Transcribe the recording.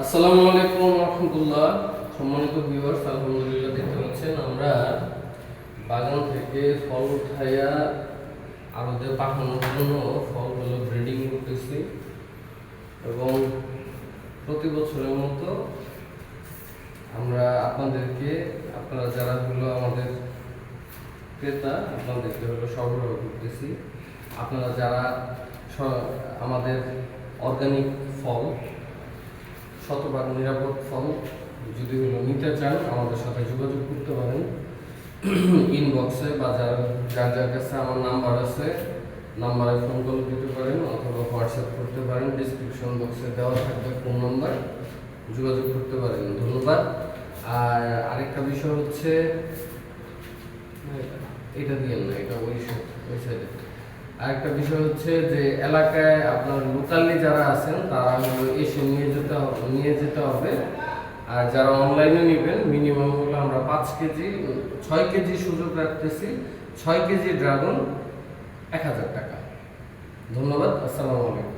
আসসালামু আলাইকুম রহমতুল্লাহ। সম্মানিত ভিউয়ার্স, আলহামদুলিল্লাহ দেখতে পাচ্ছেন আমরা বাগান থেকে ফল উঠাইয়া আরোদের পাঠানোর জন্য ফলগুলো ব্রিডিং করতেছি এবং প্রতি বছরের মতো আমরা আপনারা যারা হলো আমাদের ক্রেতা, আপনাদেরকে হলো সরবরাহ করতেছি। আপনারা যারা আমাদের অর্গানিক ফল, শতভাগ নিরাপদ ফল যদি হলো নিতে চান, আমাদের সাথে যোগাযোগ করতে পারেন ইনবক্সে, বা যার কাছে আমার নাম্বার আছে নাম্বারে ফোন কল দিতে পারেন অথবা হোয়াটসঅ্যাপ করতে পারেন। ডিসক্রিপশন বক্সে দেওয়া থাকবে ফোন নাম্বার, যোগাযোগ করতে পারেন। ধন্যবাদ। আর আরেকটা বিষয় হচ্ছে, এটা দিয়ে না, এটা ওই সাইডে। আরেকটা বিষয় হচ্ছে যে এলাকায় আপনার লোকালি যারা আছেন তারা এসে নিয়ে যেতে হবে। আর যারা অনলাইনে নেবেন, মিনিমাম হলো আমরা 6 কেজি সুযোগ রাখতেছি। 6 কেজি ড্রাগন 1000 টাকা। ধন্যবাদ। আসসালামু আলাইকুম।